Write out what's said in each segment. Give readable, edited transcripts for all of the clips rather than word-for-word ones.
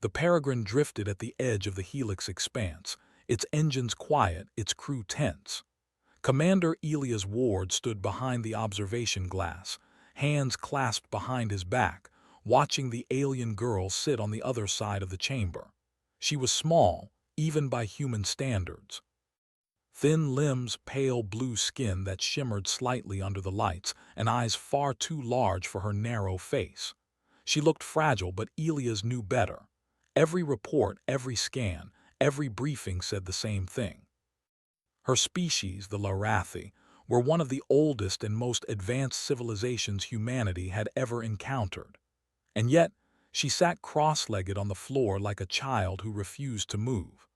The Peregrine drifted at the edge of the Helix expanse, its engines quiet, its crew tense. Commander Elias Ward stood behind the observation glass, hands clasped behind his back, watching the alien girl sit on the other side of the chamber. She was small, even by human standards. Thin limbs, pale blue skin that shimmered slightly under the lights, and eyes far too large for her narrow face. She looked fragile, but Elias knew better. Every report, every scan, every briefing said the same thing. Her species, the Larathi, were one of the oldest and most advanced civilizations humanity had ever encountered. And yet, she sat cross-legged on the floor like a child who refused to move.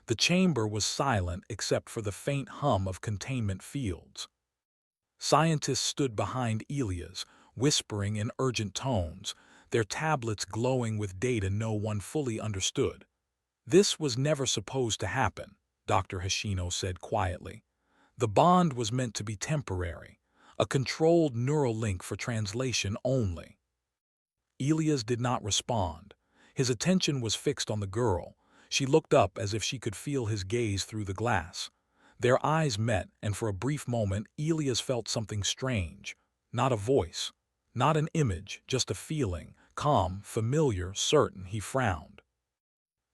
The chamber was silent except for the faint hum of containment fields. Scientists stood behind Elias, whispering in urgent tones, their tablets glowing with data no one fully understood. "This was never supposed to happen," Dr. Hashino said quietly. "The bond was meant to be temporary, a controlled neural link for translation only." Elias did not respond. His attention was fixed on the girl. She looked up as if she could feel his gaze through the glass. Their eyes met, and for a brief moment Elias felt something strange. Not a voice, not an image, just a feeling, calm, familiar, certain. He frowned.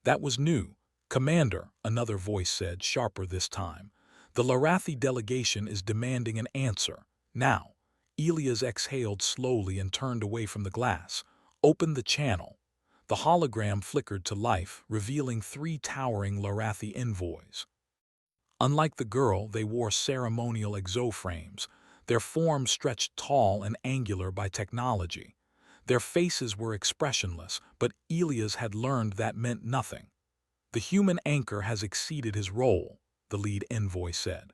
"That was new. Commander," another voice said, sharper this time. "The Larathi delegation is demanding an answer. Now." Elias exhaled slowly and turned away from the glass. "Open the channel." The hologram flickered to life, revealing 3 towering Larathi envoys. Unlike the girl, they wore ceremonial exoframes, their forms stretched tall and angular by technology. Their faces were expressionless, but Elias had learned that meant nothing. "The human anchor has exceeded his role," the lead envoy said.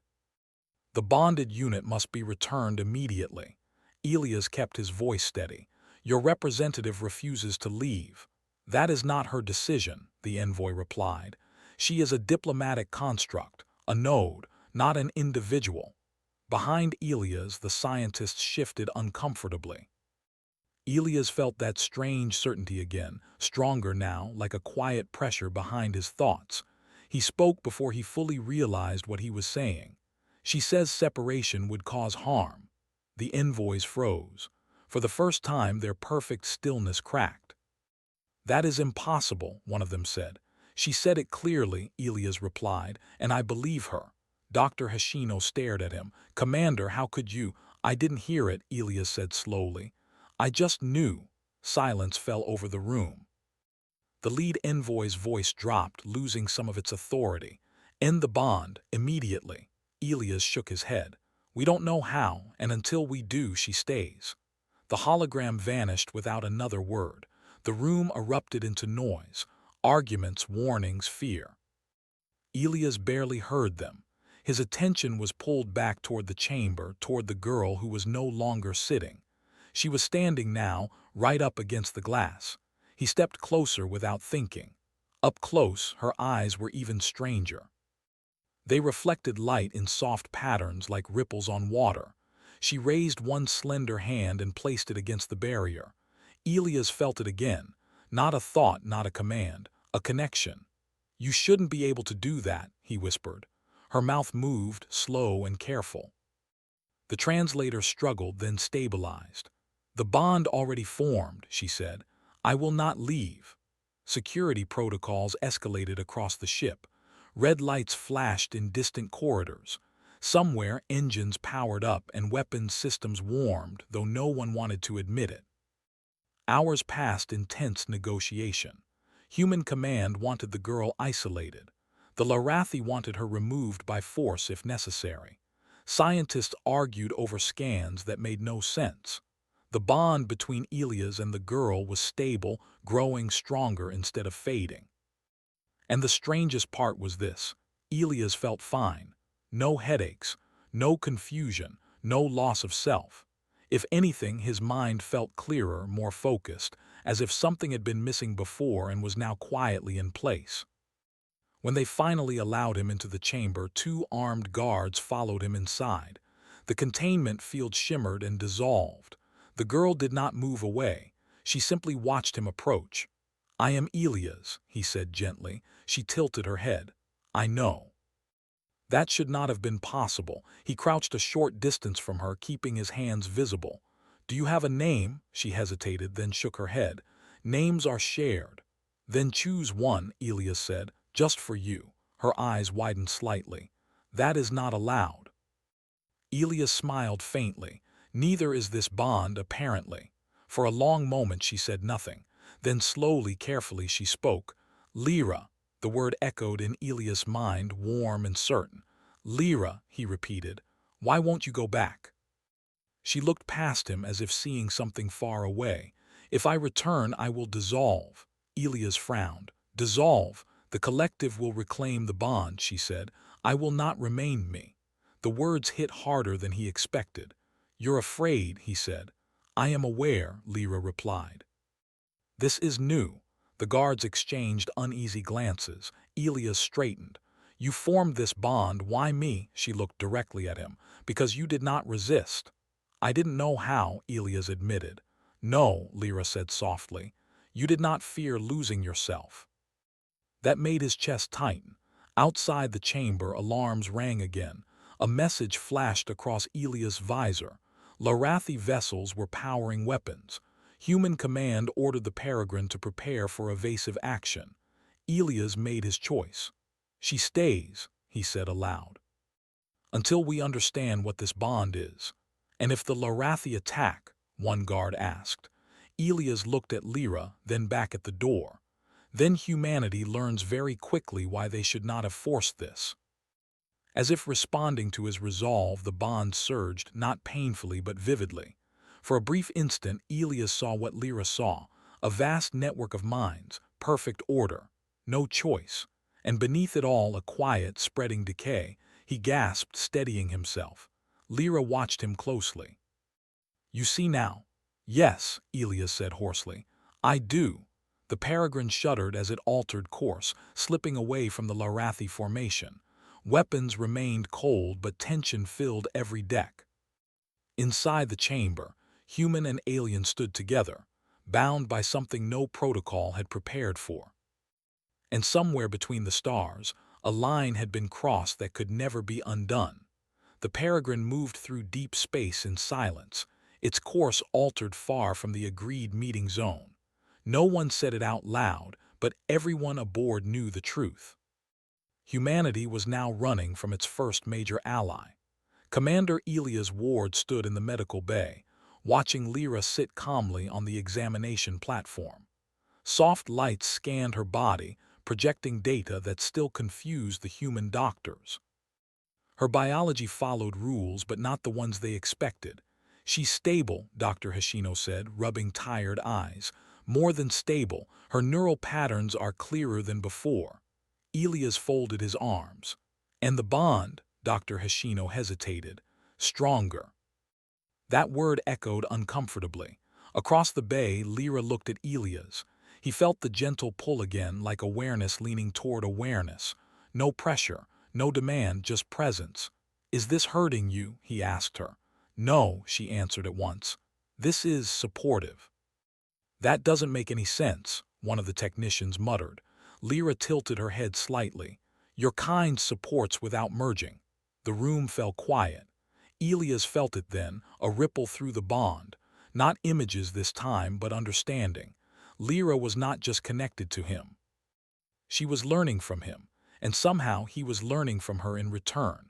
"The bonded unit must be returned immediately." Elias kept his voice steady. "Your representative refuses to leave." "That is not her decision," the envoy replied. "She is a diplomatic construct, a node, not an individual." Behind Elias, the scientists shifted uncomfortably. Elias felt that strange certainty again, stronger now, like a quiet pressure behind his thoughts. He spoke before he fully realized what he was saying. "She says separation would cause harm." The envoys froze. For the first time, their perfect stillness cracked. "That is impossible," one of them said. "She said it clearly," Elias replied, "and I believe her." Dr. Hashino stared at him. "Commander, how could you—" "I didn't hear it," Elias said slowly. "I just knew." Silence fell over the room. The lead envoy's voice dropped, losing some of its authority. "End the bond, immediately." Elias shook his head. "We don't know how, and until we do, she stays." The hologram vanished without another word. The room erupted into noise, arguments, warnings, fear. Elias barely heard them. His attention was pulled back toward the chamber, toward the girl who was no longer sitting. She was standing now, right up against the glass. He stepped closer without thinking. Up close, her eyes were even stranger. They reflected light in soft patterns like ripples on water. She raised one slender hand and placed it against the barrier. Elias felt it again. Not a thought, not a command, a connection. "You shouldn't be able to do that," he whispered. Her mouth moved, slow and careful. The translator struggled, then stabilized. "The bond already formed," she said. "I will not leave." Security protocols escalated across the ship. Red lights flashed in distant corridors. Somewhere, engines powered up and weapons systems warmed, though no one wanted to admit it. Hours passed in tense negotiation. Human command wanted the girl isolated. The Larathi wanted her removed by force if necessary. Scientists argued over scans that made no sense. The bond between Elias and the girl was stable, growing stronger instead of fading. And the strangest part was this: Elias felt fine. No headaches, no confusion, no loss of self. If anything, his mind felt clearer, more focused, as if something had been missing before and was now quietly in place. When they finally allowed him into the chamber, 2 armed guards followed him inside. The containment field shimmered and dissolved. The girl did not move away. She simply watched him approach. I am Elias, he said gently. She tilted her head. I know. That should not have been possible. He crouched a short distance from her, keeping his hands visible. Do you have a name? She hesitated, then shook her head. Names are shared. Then choose one, Elias said, just for you. Her eyes widened slightly. That is not allowed. Elias smiled faintly. Neither is this bond, apparently. For a long moment she said nothing. Then slowly, carefully, she spoke. Lyra. The word echoed in Elias' mind, warm and certain. Lyra, he repeated. Why won't you go back? She looked past him as if seeing something far away. If I return, I will dissolve. Elias frowned. Dissolve. The collective will reclaim the bond, she said. I will not remain me. The words hit harder than he expected. You're afraid, he said. I am aware, Lyra replied. This is new. The guards exchanged uneasy glances. Elias straightened. You formed this bond, why me? She looked directly at him. Because you did not resist. I didn't know how, Elias admitted. No, Lyra said softly. You did not fear losing yourself. That made his chest tighten. Outside the chamber, alarms rang again. A message flashed across Elias' visor. Larathi vessels were powering weapons. Human command ordered the Peregrine to prepare for evasive action. Elias made his choice. She stays, he said aloud. Until we understand what this bond is. And if the Larathi attack, one guard asked. Elias looked at Lyra, then back at the door. Then humanity learns very quickly why they should not have forced this. As if responding to his resolve, the bond surged, not painfully but vividly. For a brief instant, Elias saw what Lyra saw, a vast network of minds, perfect order, no choice, and beneath it all a quiet, spreading decay. He gasped, steadying himself. Lyra watched him closely. You see now? Yes, Elias said hoarsely. I do. The Peregrine shuddered as it altered course, slipping away from the Larathi formation. Weapons remained cold, but tension filled every deck. Inside the chamber, human and alien stood together, bound by something no protocol had prepared for. And somewhere between the stars, a line had been crossed that could never be undone. The Peregrine moved through deep space in silence, its course altered far from the agreed meeting zone. No one said it out loud, but everyone aboard knew the truth. Humanity was now running from its first major ally. Commander Elias Ward stood in the medical bay, watching Lyra sit calmly on the examination platform. Soft lights scanned her body, projecting data that still confused the human doctors. Her biology followed rules, but not the ones they expected. She's stable, Dr. Hashino said, rubbing tired eyes. More than stable, her neural patterns are clearer than before. Elias folded his arms. And the bond, Dr. Hashino hesitated. Stronger. That word echoed uncomfortably. Across the bay, Lyra looked at Elias. He felt the gentle pull again, like awareness leaning toward awareness. No pressure, no demand, just presence. Is this hurting you? He asked her. No, she answered at once. This is supportive. That doesn't make any sense, one of the technicians muttered. Lyra tilted her head slightly. Your kind supports without merging. The room fell quiet. Elias felt it then, a ripple through the bond. Not images this time, but understanding. Lyra was not just connected to him. She was learning from him, and somehow he was learning from her in return.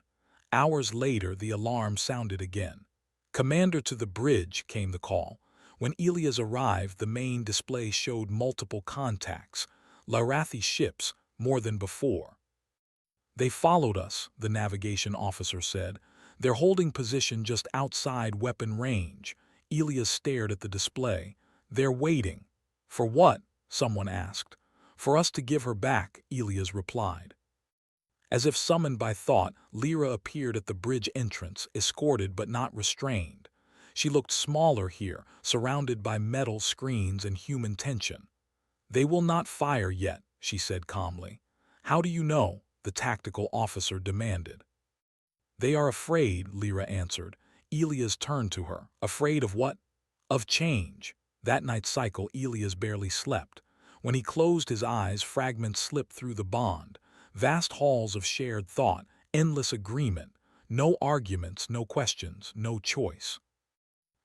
Hours later, the alarm sounded again. Commander to the bridge, came the call. When Elias arrived, the main display showed multiple contacts. Larathi ships, more than before. They followed us, the navigation officer said. They're holding position just outside weapon range. Elias stared at the display. They're waiting. For what? Someone asked. For us to give her back, Elias replied. As if summoned by thought, Lyra appeared at the bridge entrance, escorted but not restrained. She looked smaller here, surrounded by metal screens and human tension. They will not fire yet, she said calmly. How do you know? The tactical officer demanded. They are afraid, Lyra answered. Elias turned to her. Afraid of what? Of change. That night cycle, Elias barely slept. When he closed his eyes, fragments slipped through the bond. Vast halls of shared thought, endless agreement. No arguments, no questions, no choice.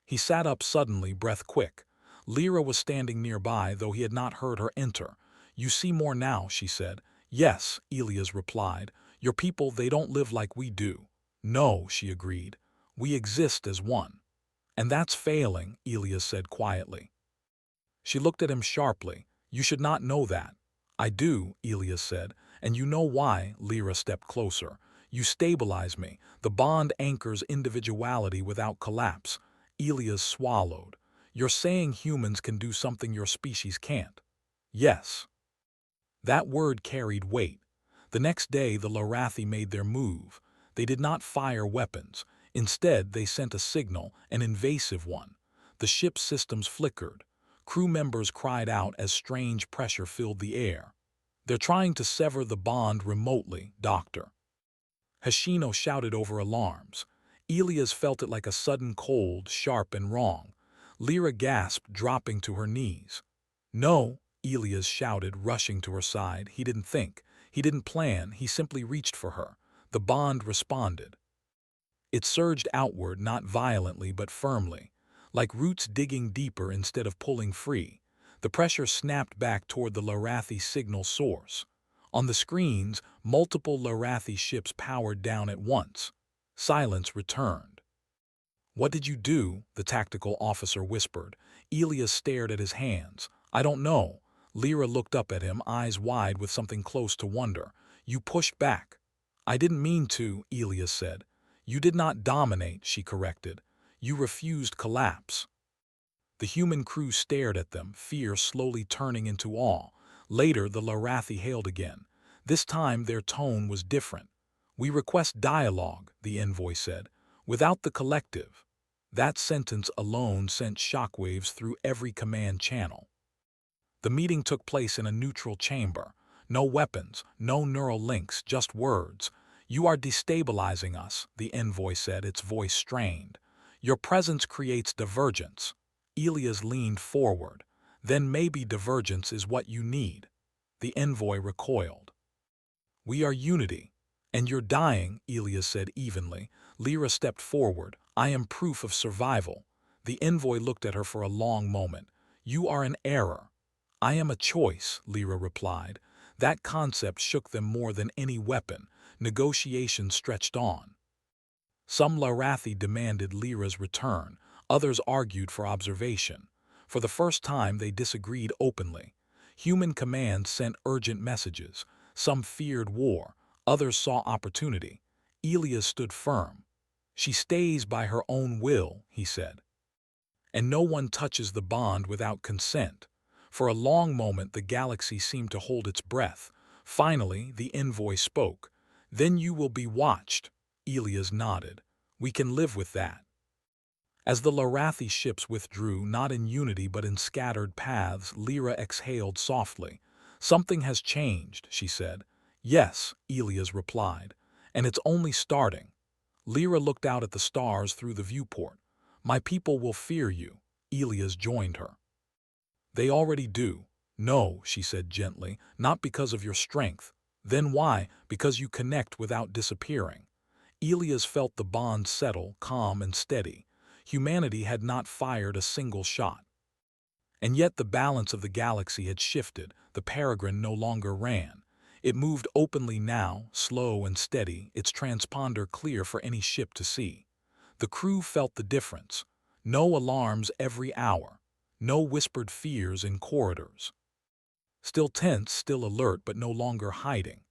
He sat up suddenly, breath quick. Lyra was standing nearby, though he had not heard her enter. "You see more now," she said. "Yes," Elias replied. "Your people, they don't live like we do." "No," she agreed. "We exist as one." "And that's failing," Elias said quietly. She looked at him sharply. "You should not know that." "I do," Elias said. "And you know why?" Lyra stepped closer. "You stabilize me. The bond anchors individuality without collapse." Elias swallowed. "You're saying humans can do something your species can't?" "Yes." That word carried weight. The next day the Lorathi made their move. They did not fire weapons. Instead, they sent a signal, an invasive one. The ship's systems flickered. Crew members cried out as strange pressure filled the air. "They're trying to sever the bond remotely, Doctor." Hashino shouted over alarms. Elias felt it like a sudden cold, sharp and wrong. Lyra gasped, dropping to her knees. "No," Elias shouted, rushing to her side. He didn't think. He didn't plan. He simply reached for her. The bond responded. It surged outward, not violently but firmly, like roots digging deeper instead of pulling free. The pressure snapped back toward the Lorathi signal source. On the screens, multiple Lorathi ships powered down at once. Silence returned. "What did you do?" the tactical officer whispered. Elias stared at his hands. "I don't know." Lyra looked up at him, eyes wide with something close to wonder. "You pushed back." "I didn't mean to," Elias said. "You did not dominate," she corrected. "You refused collapse." The human crew stared at them, fear slowly turning into awe. Later, the Lorathi hailed again. This time, their tone was different. "We request dialogue," the envoy said. "Without the collective." That sentence alone sent shockwaves through every command channel. The meeting took place in a neutral chamber. No weapons, no neural links, just words. "You are destabilizing us," the envoy said, its voice strained. "Your presence creates divergence." Elias leaned forward. "Then maybe divergence is what you need." The envoy recoiled. "We are unity." "And you're dying," Elias said evenly. Lyra stepped forward. "I am proof of survival." The envoy looked at her for a long moment. "You are an error." "I am a choice," Lyra replied. That concept shook them more than any weapon. Negotiations stretched on. Some Lorathi demanded Lyra's return. Others argued for observation. For the first time, they disagreed openly. Human command sent urgent messages. Some feared war. Others saw opportunity. Elias stood firm. "She stays by her own will," he said. "And no one touches the bond without consent." For a long moment, the galaxy seemed to hold its breath. Finally, the envoy spoke. "Then you will be watched." Elias nodded. "We can live with that." As the Lorathi ships withdrew, not in unity but in scattered paths, Lyra exhaled softly. "Something has changed," she said. "Yes," Elias replied. "And it's only starting." Lyra looked out at the stars through the viewport. "My people will fear you." Elias joined her. "They already do." "No," she said gently, "not because of your strength." "Then why?" "Because you connect without disappearing." Elias felt the bond settle, calm and steady. Humanity had not fired a single shot. And yet the balance of the galaxy had shifted. The Peregrine no longer ran. It moved openly now, slow and steady, its transponder clear for any ship to see. The crew felt the difference. No alarms every hour. No whispered fears in corridors. Still tense, still alert, but no longer hiding.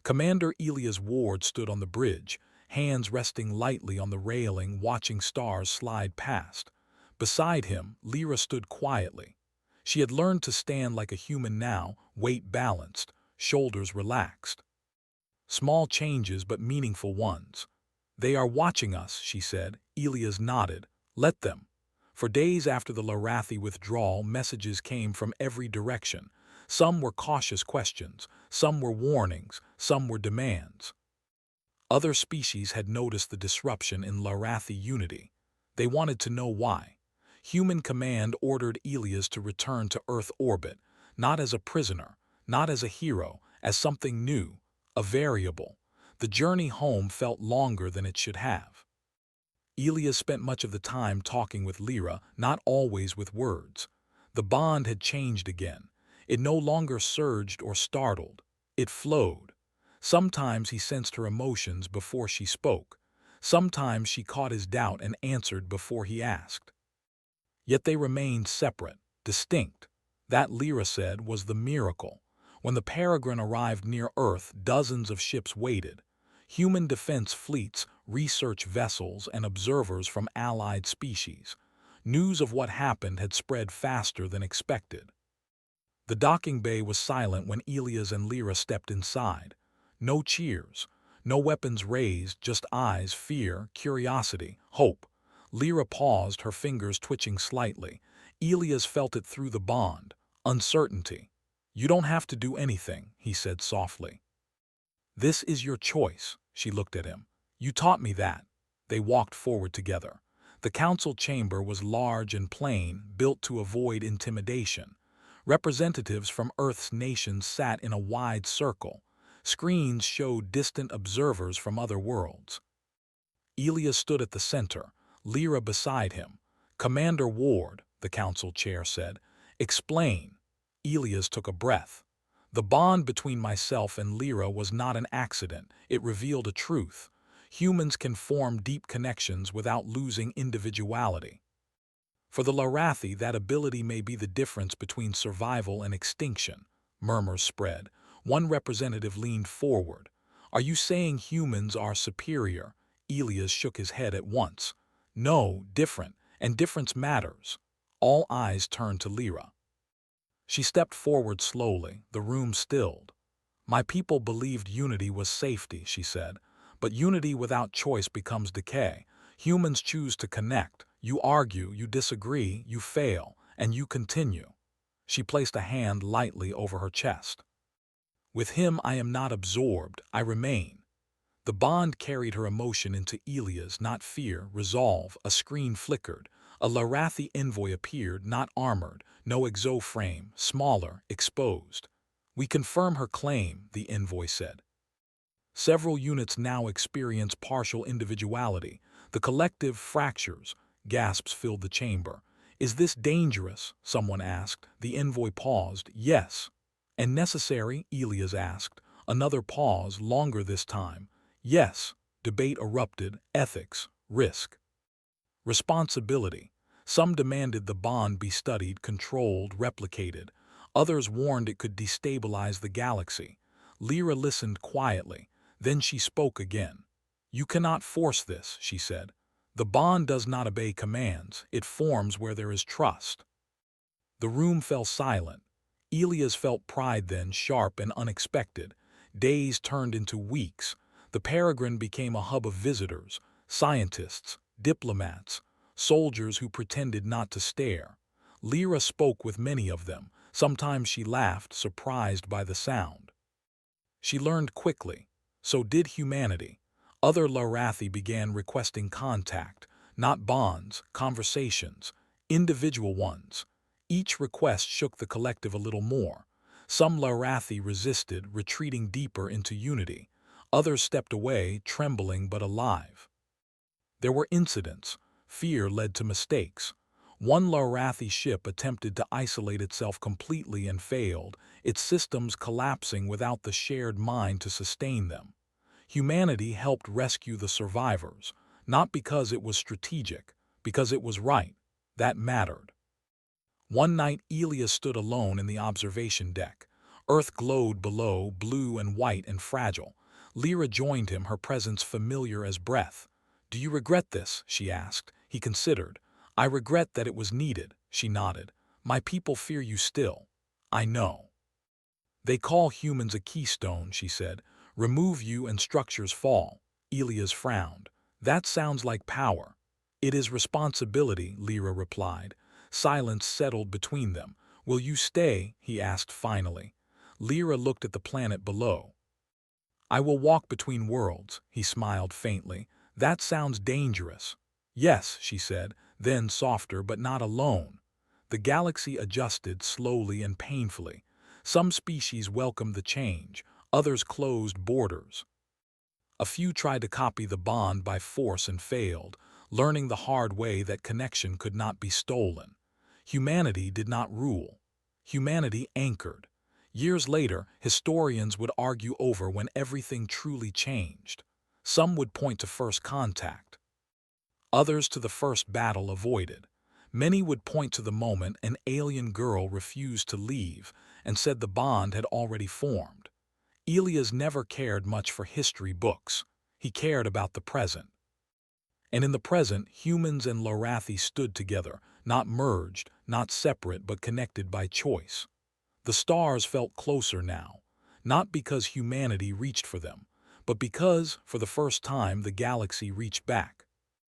Commander Elias Ward stood on the bridge, hands resting lightly on the railing, watching stars slide past. Beside him, Lyra stood quietly. She had learned to stand like a human now, weight balanced, shoulders relaxed. Small changes but meaningful ones. "They are watching us," she said. Elias nodded. "Let them." For days after the Lorathi withdrawal, messages came from every direction. Some were cautious questions, some were warnings, some were demands. Other species had noticed the disruption in Lorathi unity. They wanted to know why. Human command ordered Elias to return to Earth orbit, not as a prisoner, not as a hero, as something new, a variable. The journey home felt longer than it should have. Elias spent much of the time talking with Lyra, not always with words. The bond had changed again. It no longer surged or startled. It flowed. Sometimes he sensed her emotions before she spoke. Sometimes she caught his doubt and answered before he asked. Yet they remained separate, distinct. That, Lyra said, was the miracle. When the Peregrine arrived near Earth, dozens of ships waited. Human defense fleets, research vessels, and observers from allied species. News of what happened had spread faster than expected. The docking bay was silent when Elias and Lyra stepped inside. No cheers, no weapons raised, just eyes, fear, curiosity, hope. Lyra paused, her fingers twitching slightly. Elias felt it through the bond. Uncertainty. "You don't have to do anything," he said softly. "This is your choice." She looked at him. "You taught me that." They walked forward together. The council chamber was large and plain, built to avoid intimidation. Representatives from Earth's nations sat in a wide circle. Screens showed distant observers from other worlds. Elias stood at the center, Lyra beside him. "Commander Ward," the council chair said, "explain." Elias took a breath. "The bond between myself and Lyra was not an accident. It revealed a truth. Humans can form deep connections without losing individuality. For the Larathi, that ability may be the difference between survival and extinction." Murmurs spread. One representative leaned forward. "Are you saying humans are superior?" Elias shook his head at once. "No, different, and difference matters." All eyes turned to Lyra. She stepped forward slowly, the room stilled. "My people believed unity was safety," she said. "But unity without choice becomes decay. Humans choose to connect. You argue, you disagree, you fail, and you continue." She placed a hand lightly over her chest. "With him I am not absorbed, I remain." The bond carried her emotion into Elias, not fear, resolve. A screen flickered. A Larathi envoy appeared, not armored, no exoframe, smaller, exposed. "We confirm her claim," the envoy said. "Several units now experience partial individuality. The collective fractures." Gasps filled the chamber. "Is this dangerous?" someone asked. The envoy paused. "Yes." "And necessary?" Elias asked. Another pause, longer this time. "Yes." Debate erupted. Ethics. Risk. Responsibility. Some demanded the bond be studied, controlled, replicated. Others warned it could destabilize the galaxy. Lyra listened quietly. Then she spoke again. "You cannot force this," she said. "The bond does not obey commands. It forms where there is trust." The room fell silent. Elias felt pride then, sharp and unexpected. Days turned into weeks. The Peregrine became a hub of visitors, scientists, diplomats, soldiers who pretended not to stare. Lyra spoke with many of them. Sometimes she laughed, surprised by the sound. She learned quickly. So did humanity. Other Larathi began requesting contact, not bonds, conversations, individual ones. Each request shook the collective a little more. Some Larathi resisted, retreating deeper into unity. Others stepped away, trembling but alive. There were incidents. Fear led to mistakes. One Larathi ship attempted to isolate itself completely and failed, its systems collapsing without the shared mind to sustain them. Humanity helped rescue the survivors, not because it was strategic, because it was right. That mattered. One night, Elias stood alone in the observation deck. Earth glowed below, blue and white and fragile. Lyra joined him, her presence familiar as breath. "Do you regret this?" she asked. He considered. "I regret that it was needed," she nodded. "My people fear you still." "I know." "They call humans a keystone," she said. "Remove you and structures fall." Elias frowned. "That sounds like power." "It is responsibility," Lyra replied. Silence settled between them. "Will you stay?" he asked finally. Lyra looked at the planet below. "I will walk between worlds," he smiled faintly. "That sounds dangerous." "Yes," she said, then softer, "but not alone." The galaxy adjusted slowly and painfully. Some species welcomed the change, others closed borders. A few tried to copy the bond by force and failed, learning the hard way that connection could not be stolen. Humanity did not rule. Humanity anchored. Years later, historians would argue over when everything truly changed. Some would point to first contact, others to the first battle avoided. Many would point to the moment an alien girl refused to leave and said the bond had already formed. Elias never cared much for history books. He cared about the present. And in the present, humans and Lorathi stood together, not merged, not separate, but connected by choice. The stars felt closer now, not because humanity reached for them, but because, for the first time, the galaxy reached back.